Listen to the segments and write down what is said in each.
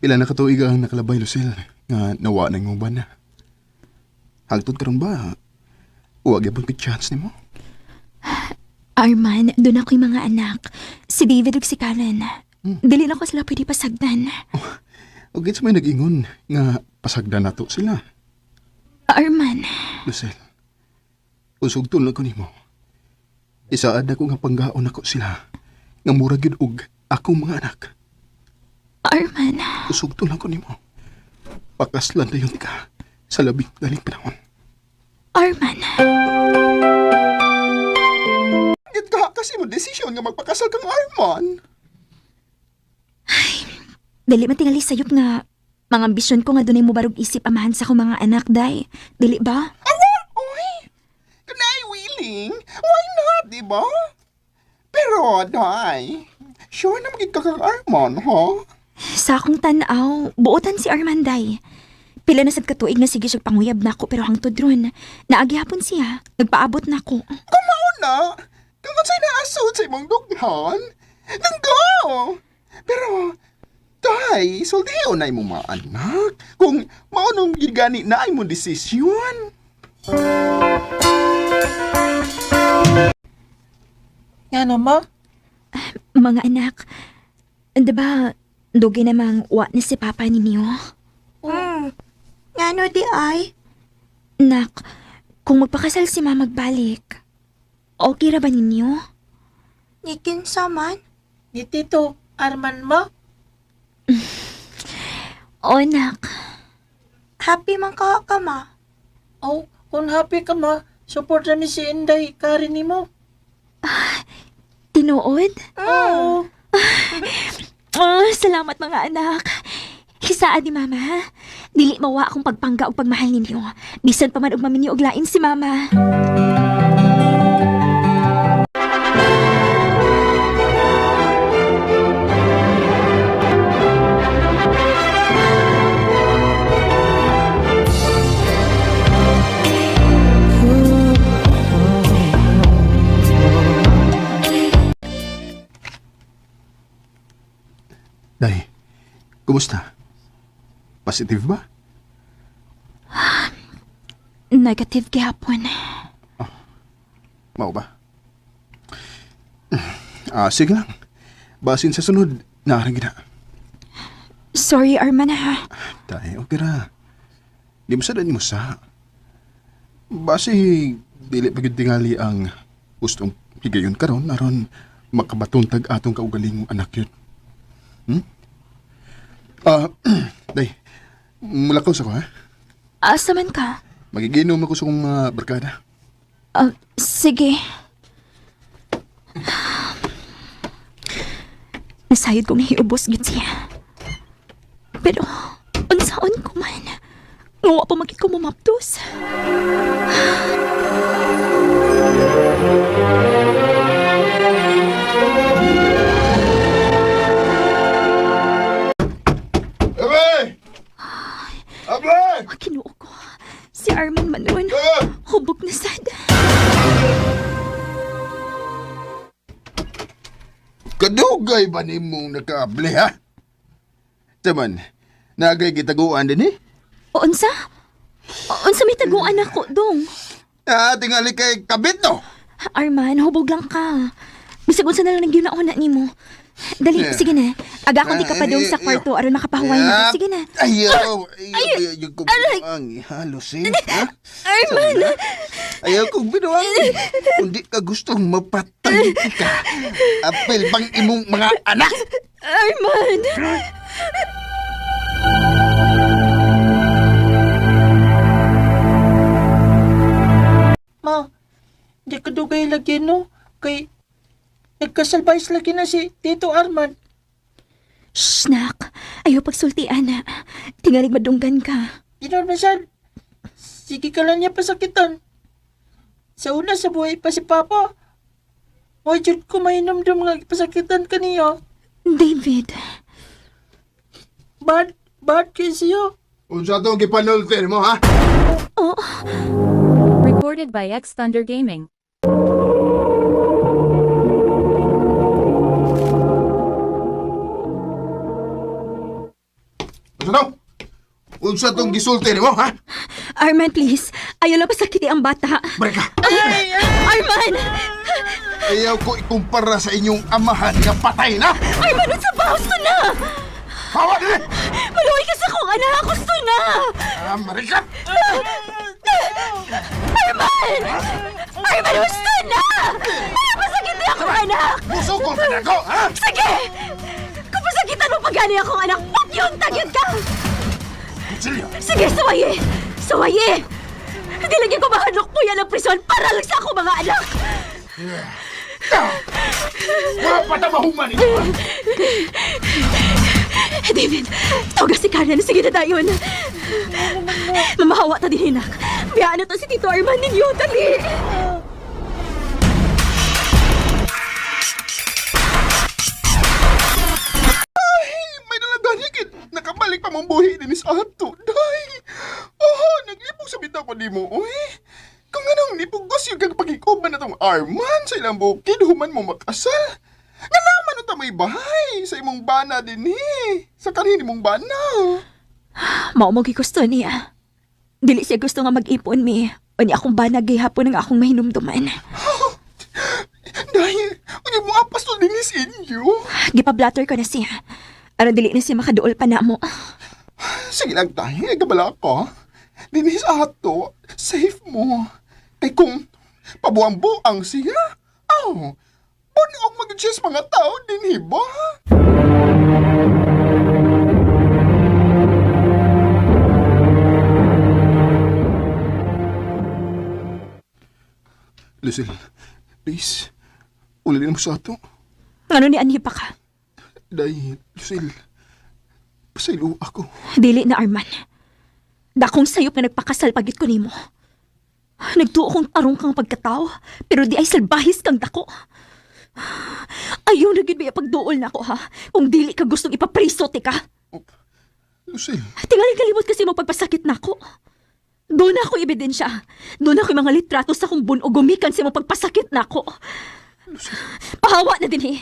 Pila na katuig ang nakalabay, Lucille, nga nawa na yung uban na. Hagtod karon ba? Huwag yapon ko chance ni mo. Arman, doon ako yung mga anak. Si David ug si Karen. Dili na ko sila pwede pasagdan. O gits may nag-ingon nga pasagdan na to sila. Arman, Lucille, usog tulad ko ni mo. Isaad ako nga panggaon ako sila. Nga murag yun og akong mga anak. Arman. Usog tulad ko ni mo. Pakaslan na yun ka sa labing daling panahon. Arman. Git ka kasi mo desisyon nga magpakasal kang Arman. Dili man tingali sayop nga mga ambisyon ko nga dunay mo barog isip amahan sa akong mga anak, day. Dili ba? Oy! Kung na'y willing, why not, di ba? Pero, day, sure na magiging kang Arman, ha? Sa akong tanaw, buotan si Arman, day. Pila na sad katuig nga sige siyang panguyab na ako pero hangtod ron. Naagihapon siya. Nagpaabot na ako. Kumao na! Kung sa'y naasod sa imong dughan, nang go! Pero, day, soldiyo na imong mga anak. Kung maunong gigani na imong desisyon. Nga mo? Mga anak, diba, dugi namang wa ni si Papa ninyo? Nga di ay? Nak, kung magpakasal si Mama magbalik, okay ra ba ninyo? Nikin saman? Ni Tito Arman mo? O, nak. Happy man ka ma? Oh, kung happy ka ma, support na ni si Inday Karen ni mo. Tinuod? Oo. Oh, salamat mga anak. Hisaan ni Mama, ha? Dili mawa akong pagpangga o pagmahal ninyo. Bisan pa man og maminyo og lain si Mama. Day, kumusta? Positive ba? Negative gihapon. Mao ba? Sige lang. Basin sa sunod, naarang gina. Sorry, Arman, ha? Day, okay ra. Di mo sa mo sa. Basi, dili pagid tingali ang gustong higayon karon aron makabatuntag atong kaugaling anak yun. Day, mulakaw sa ko, ha? Asa man ka? Magiginom ako sa kong mga barkada. Sige. Nasayod kong nahiubos gid siya. Pero, unsaon ko man, ngawa pa magit ko mamaptos. Kinuo ko. Si Arman Manon. Hubog na sad. Kadugay ba ni mong nakaable, ha? Taman, nagay kitaguan din, eh? Unsa? Unsa may taguan ako, dong? Tingali kay kabit, no? Arman, hubog lang ka. Bisag unsa na lang nagyunaon na nimo. Dali, sige na. Aga akong di ka pa dong sa kwarto aron makapahuway na. Sige na. Ayaw kong binuang halos, eh. Ha? Arman! Ayaw kong binuang. Kung di ka gustong mapatay ka, apel bang imong mga anak? Arman! Ma, di ka dugay lagi no? Kay nagkasalbayas lagi na si Tito Arman. Shh, nak. Ayaw pagsultian na. Tingalig madunggan ka. Inormasan. Sige ka lang niya pasakitan. Sa una sa buhay pa si Papa. Mo'y jud ko mainamdam nga pasakitan kaniya. David. Bad kayo siya. Unsa itong gipanultir mo, ha? Oh, Recorded by X Thunder Gaming. Unsa tong gisulti nimo, ha? Arman, please. Ayaw lang pasakiti ang bata. Breka. Arman! Ayaw ko ikumpara sa inyong amahan nga patay na. Arman, unsa ba? Gusto na! Hawa din! Maluwi ka sa kong anak! Gusto na! Marikat! Arman! Arman, gusto na! Ayaw pasakiti akong anak! Musukol ka na ko, ha? Sige! Kung pasakitan mo pagani akong anak, wag yun! Tagyod ka! Silya! Sige, sawaye! Sawaye! Hindi lagi ko mahadlok po yan ng prison para lang sa akong mga anak! Wala pa na mahuman ito, ha? David, tawag si Karen. Sige na dayon. Mamahawa ta din, hinak. Biyaan na to si Tito Arman ninyo. Dali! May naladani kit. Nakabalik pa mong buhi din sa ato. Day! Oh, naglipog sa bitaw ko di mo, oy. Kung anong nipugos yung kagpagikuban na tong Arman sa ilang bukid, human mo makasal. Nga naman ta may bahay sa imong bana din sa kanini mong bana. Mao mo gusto niya. Dili siya gusto nga mag-ipon mi. O niya akong banag gihapon ng akong mahinumduman. Dahil, unya mo apas to din sa inyo. Gipablatter ko na siya. Aron dili na siya makaduol pa na mo. Sige lang tayo, gabala ko. Dinis ato, safe mo. Kay kung pabuang-buang siya, pwede akong mag-adjust mga tao din, hiba? Lucille, please, ulilin mo sa ato. Ano ni Anhi pa ka? Dahil, Lucille, pasaylo ako. Dili na, Arman. Dakong sayop na nagpakasal pagit ko nimo. Nagtuo kong tarong kang pagkatao, pero di ay salbahis kang dako. Ayaw na gid ba pagduol na ako, ha? Kung dili ka gustong ipapriso, ka. Lucille, Tingali kalimot kasi mo pagpasakit na ako. Doon na ako ebidensya. Doon ako yung mga litrato sa kong bunog gumikan sa mo pagpasakit na ako. Pahawa na din,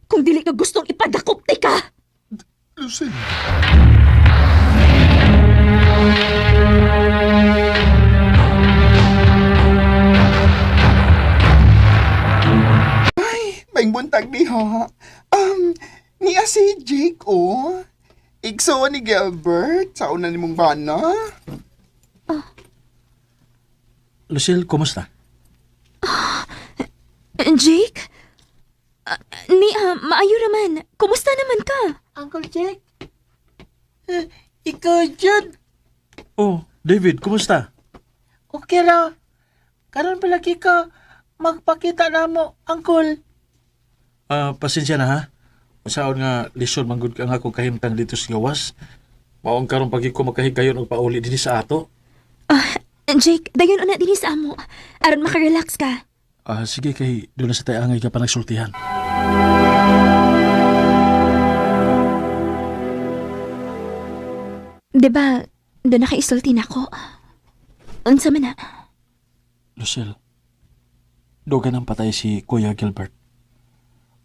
Kung dili ka gustong ipadakop, ka. Lucille. May buntag di ha. Niya si Jake, Igso ni Gilbert sa una ni mong bana. Lucille, kumusta? Jake? Maayo naman. Kumusta naman ka? Uncle Jack? Ikaw dyan? Oh, David, kumusta? Okay ra. Karon palagi ka magpakita na mo, Uncle. Pasensya na ha. Masaon nga lisod manggod ka nga kung kahimtang dito sa gawas. Maong karon pagi ko makahigayon og pauli dinhi sa ato. Jake, dayon una din sa amo. Aron makarelax ka. Sige kay doon na sa tayangay ka pa nagsultihan. Diba, doon nakaisulti na ako. Unsa man na? Lucille, dogan ang patay si Kuya Gilbert.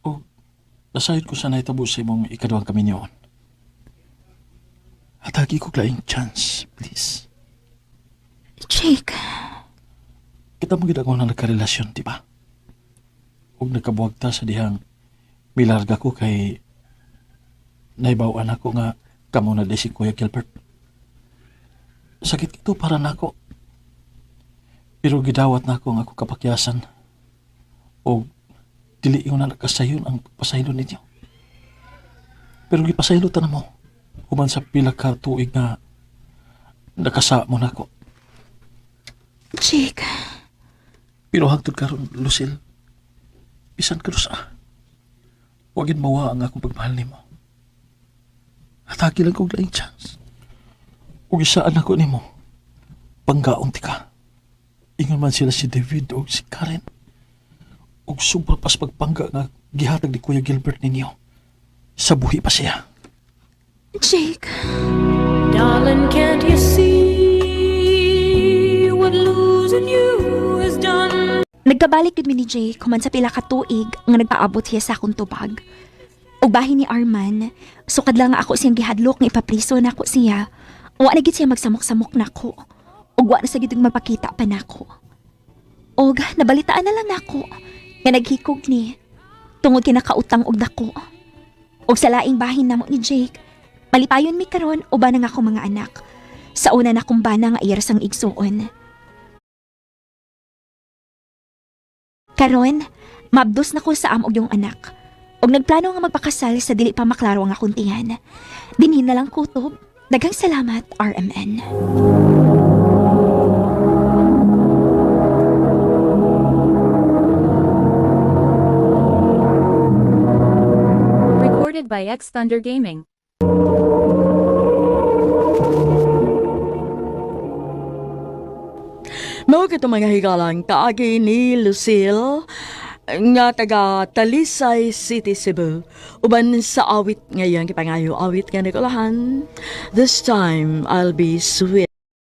O, nasayod ko sana itabo sa imong ikaduhang kaminyoon. Atagi ko laing chance, please. Jake, Kita mo gid ako na nagkarelasyon, di ba? Huwag nagkabuwag ta sa dihang milarga ko kay naibawaan ako nga kamo na di si Kuya Gilbert. Sakit ito para nako. Pero gidawat na ako ang ako kapakyasan. O dili yung na nakasayon ang pasaylo ninyo. Pero gipasaylo ta na mo. Human sa pila ka tuig nga nakasa mo na ako. Jake, Pero hangtod karon, Lucille, bisan ka sa wagin mawa ang akong pagmahal nimo. Atagi lang kong laing chance. Ug isaan ako nimo, panggaong tika. Ingon man sila si David o si Karen. Ug sobra pas pagpangga nga gihatag ni Kuya Gilbert ninyo. Sa buhi pa siya. Jake. Darling, can't you see what losing you has done? Nagkabalik gid mi ni Jake human sa pila ka tuig nga nagpaabot siya sa akong tubag. Ug bahin ni Arman, sukad lang nga ako siyang gihadlok nga ipapriso na ako siya Wa na gid siya magsamok-samok nako. Ug wa na sa gid magpakita pa nako. Og nabalitaan na lang nako nga naghikog ni tungod kinakautang og dako. Og sa laing bahin namo ni Jake, malipayon mi karon uban nga akong mga anak. Sa una na kong bana nga iyar sang igsuon. Karon, mabdos na ko sa amog yung anak. Og nagplano nga magpakasal sa dili pa maklaro ang akong tiyan. Dinhin na lang kutob. Daghang salamat, RMN. Recorded by X Thunder Gaming. Mao kito mga higalang kaagi ni Lucille nga taga Talisay City, Cebu. Uban sa awit ngayon, kipangayo awit nga Nicolahan. This time, I'll be sweet.